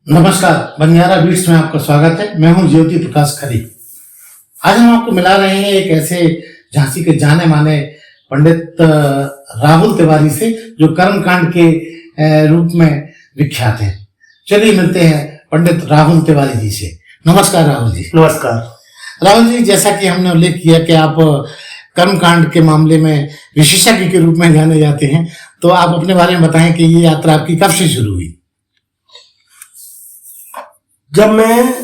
नमस्कार, बनियारा बीट्स में आपका स्वागत है। मैं हूं ज्योति प्रकाश खरी। आज हम आपको मिला रहे हैं एक ऐसे झांसी के जाने माने पंडित राहुल तिवारी से, जो कर्मकांड के रूप में विख्यात है। चलिए मिलते हैं पंडित राहुल तिवारी जी से। नमस्कार राहुल जी। नमस्कार राहुल जी, जैसा कि हमने उल्लेख किया कि आप कर्मकांड के मामले में विशेषज्ञ के रूप में जाने जाते हैं, तो आप अपने बारे में बताएं कि ये यात्रा आपकी कब से शुरू हुई। जब मैं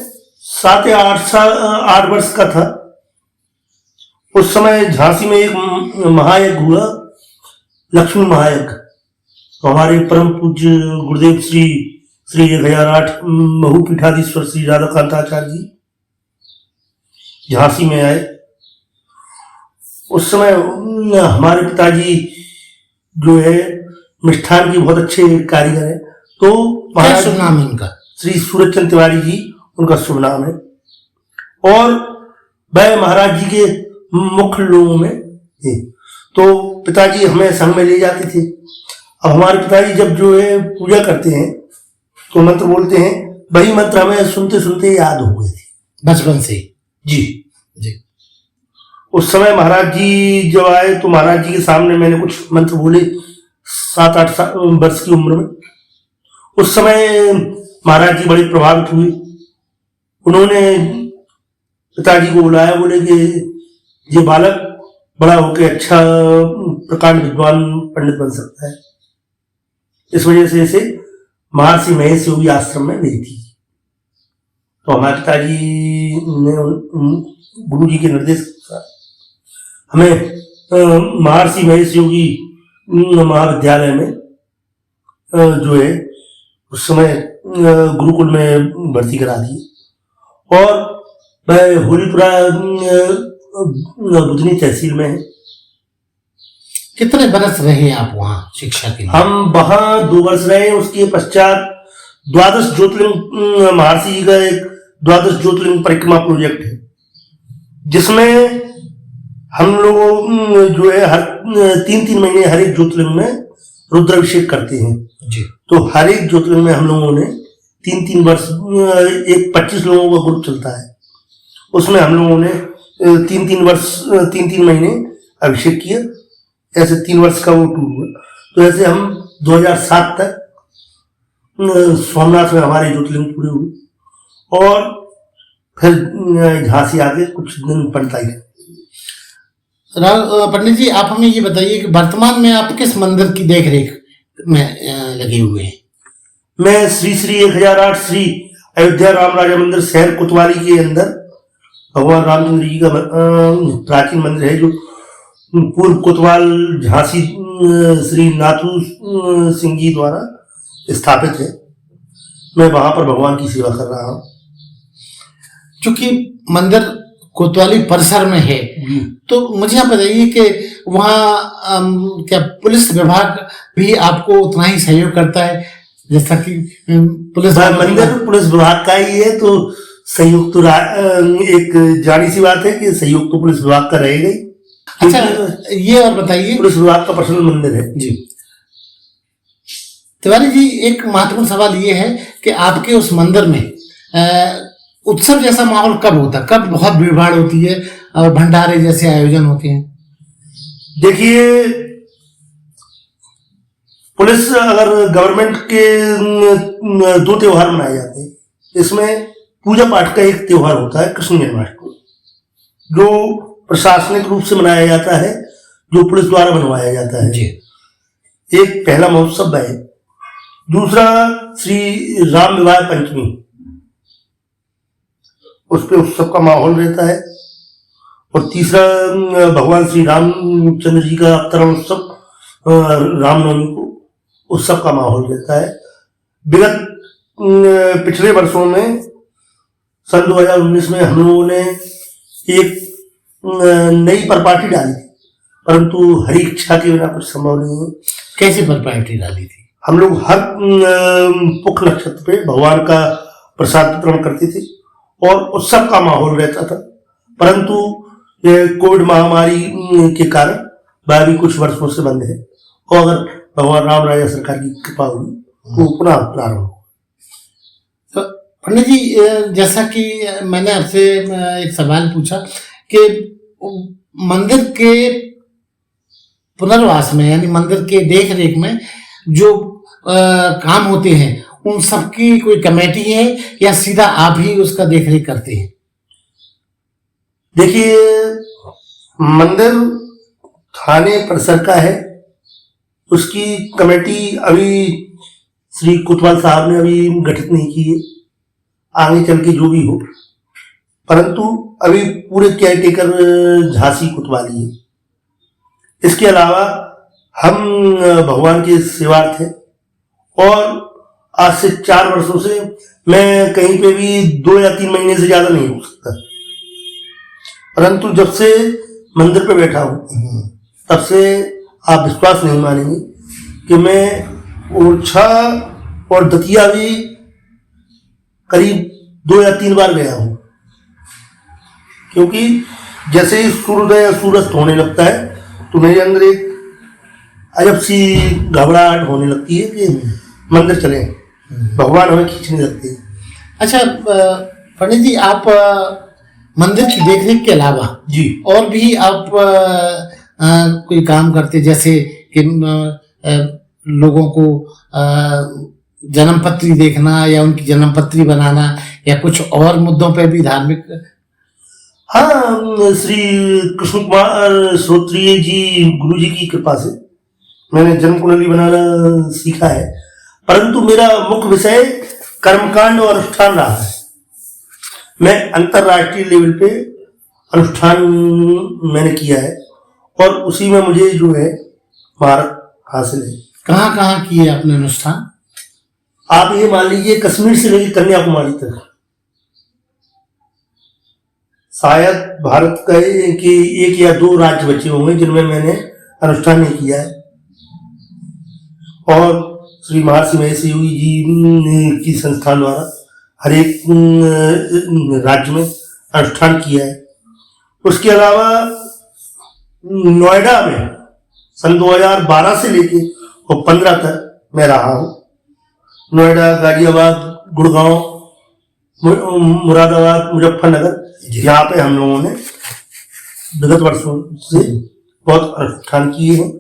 7 या 8 वर्ष का था, उस समय झांसी में एक महायज्ञ हुआ, लक्ष्मी महायज्ञ। तो हमारे परम पूज्य गुरुदेव श्री 1008 महूपीठाधीश्वर श्री राधाकांताचार्य जी झांसी में आए। उस समय हमारे पिताजी जो है मिष्ठान के बहुत अच्छे कारीगर हैं। तो क्या शुभ नाम है उनका? श्री सूरजचंद तिवारी जी उनका शुभ नाम है, और वह महाराज जी के मुख्य लोगों में थे। तो पिताजी हमें संग में ले जाते थे। अब हमारे पिताजी जब जो है पूजा करते हैं तो मंत्र बोलते हैं, वही मंत्र हमें सुनते सुनते याद हो गए थे बचपन से जी। जी। उस समय महाराज जी जब आए तो महाराज जी के सामने मैंने कुछ मंत्र बोले 7-8 वर्ष की उम्र में। उस समय महाराज जी बड़े प्रभावित हुए। उन्होंने पिताजी को बुलाया, बोले कि ये बालक बड़ा होकर अच्छा प्रकांड विद्वान पंडित बन सकता है। इस वजह से इसे महर्षि महेश योगी आश्रम में भेज दी। तो हमारे पिताजी ने गुरु जी के निर्देश हमें महर्षि महेश योगी महाविद्यालय में जो है उस समय गुरुकुल में भर्ती करा दी, और वह होलीपुरा बुधनी तहसील में है। कितने बरस रहे आप वहाँ शिक्षा के लिए? हम वहाँ 2 वर्ष रहे। उसके पश्चात 12 ज्योतिर्लिंग महर्षि जी का एक 12 ज्योतिर्लिंग परिक्रमा प्रोजेक्ट है, जिसमें हम लोग जो है हर 3-3 महीने हर एक ज्योतिर्लिंग में रुद्राभिषेक करते हैं जी। तो हर एक ज्योतिर्लिंग में हम लोगों ने 3-3 वर्ष, एक 25 लोगों का ग्रुप चलता है, उसमें हम लोगों ने 3-3 वर्ष 3-3 महीने अभिषेक किया। ऐसे 3 वर्ष का वो टूर हुआ। तो ऐसे हम 2007 तक सोमनाथ में हमारे ज्योतिर्लिंग पूरे हुए, और फिर झांसी आके कुछ दिन पड़ता ही है। पंडित जी, आप हमें ये बताइए कि वर्तमान में आप किस मंदिर की देखरेख में लगे हुए हैं? मैं श्री 1008 श्री अयोध्या राम राजा मंदिर शहर कोतवाली के अंदर भगवान रामचंद्र जी का प्राचीन मंदिर है, जो पूर्व कोतवाल झांसी श्री नाथू सिंह जी द्वारा स्थापित है। मैं वहां पर भगवान की सेवा कर रहा हूँ। चूंकि मंदिर कोतवाली परिसर में है, तो मुझे आप बताइए कि वहाँ क्या पुलिस विभाग भी आपको उतना ही सहयोग करता है जैसा कि पुलिस? मंदिर पुलिस विभाग का ही है, तो सहयोग तो एक जानी सी बात है कि सहयोग तो पुलिस विभाग का रहेगा ही। अच्छा, ये और बताइए, पुलिस विभाग का पर्सनल मंदिर है जी। तिवारी जी, एक महत्वपूर्ण सवाल ये है कि आपके उस मंदिर में उत्सव जैसा माहौल कब होता है, कब बहुत भीड़ भाड़ होती है और भंडारे जैसे आयोजन होते हैं? देखिए, पुलिस अगर गवर्नमेंट के 2 त्योहार मनाए जाते हैं। इसमें पूजा पाठ का एक त्योहार होता है कृष्ण जन्माष्टमी, जो प्रशासनिक रूप से मनाया जाता है, जो पुलिस द्वारा बनवाया जाता है जी। एक पहला महोत्सव है। दूसरा श्री राम विवाह पंचमी, उस पे उत्सव का माहौल रहता है। और तीसरा भगवान श्री रामचंद्र जी का अवतरण उत्सव रामनवमी को उत्सव का माहौल रहता है। विगत पिछले वर्षों में सन 2019 में हम लोगों ने एक नई प्रॉपर्टी डाली थी, परंतु हरी इच्छा के बिना कुछ संभव नहीं है। कैसी प्रॉपर्टी डाली थी? हम लोग हर पुख नक्षत्र पे भगवान का प्रसाद वितरण करते थे और उत्सव का माहौल रहता था, परंतु कोविड महामारी के कारण वह भी कुछ वर्षों से बंद है, और अगर भगवान राम राजा सरकार की कृपा हुई तो पुनः प्रारंभ। पंडित जी, जैसा कि मैंने आपसे एक सवाल पूछा कि मंदिर के पुनर्वास में, यानी मंदिर के देख रेख में जो काम होते हैं, उन सबकी कोई कमेटी है या सीधा आप ही उसका देख रेख करते हैं? देखिए, मंदिर थाने परिसर का है, उसकी कमेटी अभी श्री कोतवाल साहब ने अभी गठित नहीं की है, आगे चल के जो भी हो, परंतु अभी पूरे केयरटेकर झांसी कोतवाली है। इसके अलावा हम भगवान के सेवार्थ हैं और आज से 4 वर्षों से मैं कहीं पे भी 2 या 3 महीने से ज्यादा नहीं हो सकता, परंतु जब से मंदिर पे बैठा हूं तब से आप विश्वास नहीं मानेंगे कि मैं ओरछा और दतिया भी करीब 2 या 3 बार गया हूं, क्योंकि जैसे ही सूर्योदय या सूरस्त होने लगता है तो मेरे अंदर एक अजब सी घबराहट होने लगती है कि मंदिर चले, भगवान हमें खींचने लगते हैं। अच्छा पंडित जी, आप मंदिर की देखरेख के अलावा जी और भी आप कोई काम करते, जैसे कि लोगों को जन्मपत्री देखना या उनकी जन्मपत्री बनाना या कुछ और मुद्दों पे भी धार्मिक? हाँ, श्री कृष्ण कुमार श्रोत्रिय जी गुरु जी की कृपा से मैंने जन्म कुंडली बनाना सीखा है, परंतु मेरा मुख्य विषय कर्मकांड और अनुष्ठान रहा है। मैं अंतरराष्ट्रीय लेवल पे अनुष्ठान मैंने किया है और उसी में मुझे जो है महारत हासिल है। कहाँ कहाँ किए आपने अनुष्ठान? आप ये मान लीजिए, कश्मीर से लेकर कन्याकुमारी तक, शायद भारत का कि 1 या 2 राज्य बचे होंगे जिनमें मैंने अनुष्ठान नहीं किया है। और श्री महर्षि महेश योगी जी की संस्थान द्वारा हर एक राज्य में अनुष्ठान किया है। उसके अलावा नोएडा में सन 2012 से लेके और 15 तक मैं रहा हूँ। नोएडा, गाजियाबाद, गुड़गांव, मुरादाबाद, मुजफ्फरनगर, यहाँ पे हम लोगों ने विगत वर्षों से बहुत अनुष्ठान किए हैं।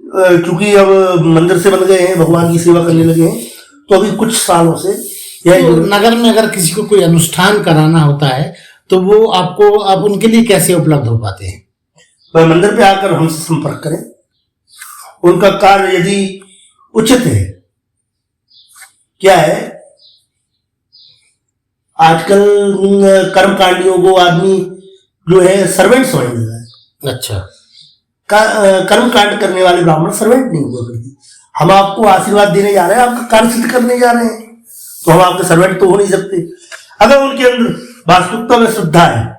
क्योंकि अब मंदिर से बन गए हैं, भगवान की सेवा करने लगे हैं, तो अभी कुछ सालों से तो नगर में अगर किसी को कोई अनुष्ठान कराना होता है तो वो आपको, आप उनके लिए कैसे उपलब्ध हो पाते हैं? वह मंदिर पे आकर हमसे संपर्क करें। उनका कार्य यदि उचित है, क्या है आजकल कर्मकांडियों को आदमी जो है सर्वेंट समझने लगा है। अच्छा, कर्म कांड करने वाले ब्राह्मण सर्वेंट नहीं हुआ करते। हम आपको आशीर्वाद देने जा रहे हैं, आपका कार्य सिद्ध करने जा रहे हैं, तो हम आपके सर्वेंट तो हो नहीं सकते। अगर उनके अंदर वास्तविकता में श्रद्धा है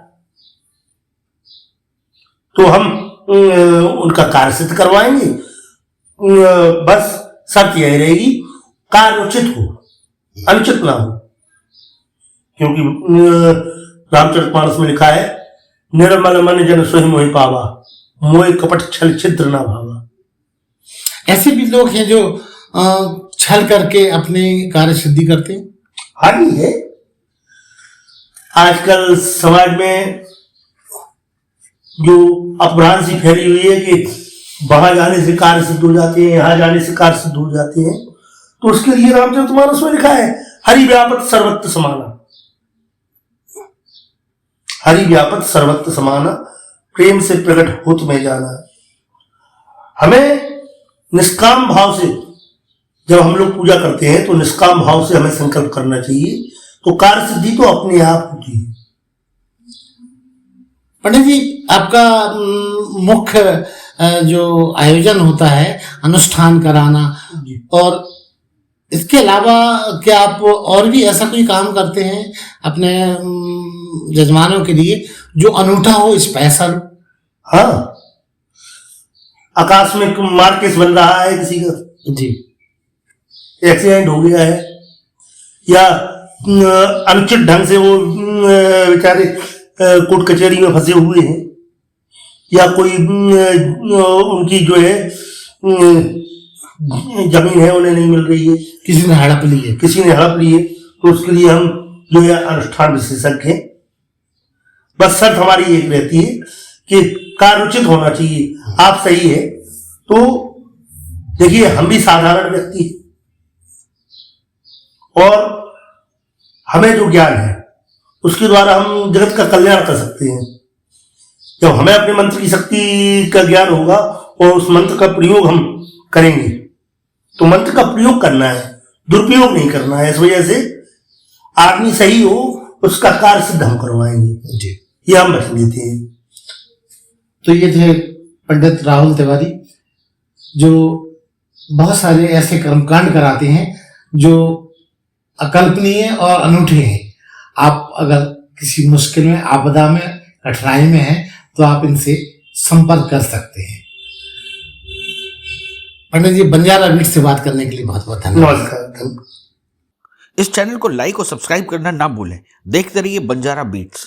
तो हम उनका कार्य सिद्ध करवाएंगे। बस शर्त यही रहेगी, कार्य उचित हो, अनुचित ना हो। क्योंकि रामचरितमानस में लिखा है, निर्मल मन जन सोहि मोहि पावा, मोह कपट छल छिद्र ना भावा। ऐसे भी लोग हैं जो छल करके अपनी कार्य सिद्धि करते हैं। हानि है आजकल समाज में जो अपभ्रांति फैली हुई है कि वहां जाने से कार्य सिद्ध हो जाते हैं, यहाँ जाने से कार्य सिद्ध हो जाते हैं, तो उसके लिए रामचरितमानस में लिखा है, हरि व्यापत सर्वत्र समाना, हरि व्यापत सर्वत्र समाना, प्रेम से प्रकट होत में जाना। हमें निष्काम भाव से जब हम लोग पूजा करते हैं तो निष्काम भाव से हमें संकल्प करना चाहिए, तो कार्य सिद्धि तो अपने आप होती है। पंडित जी, आपका मुख्य जो आयोजन होता है अनुष्ठान कराना, और इसके अलावा क्या आप और भी ऐसा कोई काम करते हैं अपने जजमानों के लिए जो अनूठा हो, स्पेशल? हाँ, आकाश में मार्केस बन रहा है, किसी का जी एक्सीडेंट हो गया है, या अनुचित ढंग से वो बेचारे कोर्ट कचहरी में फंसे हुए हैं, या कोई उनकी जो है जमीन है उन्हें नहीं मिल रही है, किसी ने हड़प ली है, किसी ने हड़प ली है, तो उसके लिए हम जो है अनुष्ठान विशेषज्ञ हैं। बस शर्त हमारी एक रहती है कि कार्य उचित होना चाहिए। आप सही है तो देखिए, हम भी साधारण व्यक्ति हैं और हमें जो ज्ञान है उसके द्वारा हम जगत का कल्याण कर सकते हैं। जब हमें अपने मंत्र की शक्ति का ज्ञान होगा और उस मंत्र का प्रयोग हम करेंगे, तो मंत्र का प्रयोग करना है, दुरुपयोग नहीं करना है। इस वजह से आदमी सही हो उसका कार्य सिद्ध हम करवाएंगे जी। ये हम वचन देते हैं। तो ये थे पंडित राहुल तिवारी, जो बहुत सारे ऐसे कर्मकांड कराते हैं जो अकल्पनीय और अनूठे हैं। आप अगर किसी मुश्किल में, आपदा में, कठिनाई में हैं तो आप इनसे संपर्क कर सकते हैं। पंडित जी, बंजारा बीट से बात करने के लिए बहुत बहुत धन्यवाद। नमस्कार। इस चैनल को लाइक और सब्सक्राइब करना ना भूलें। देखते रहिए बंजारा बीट्स।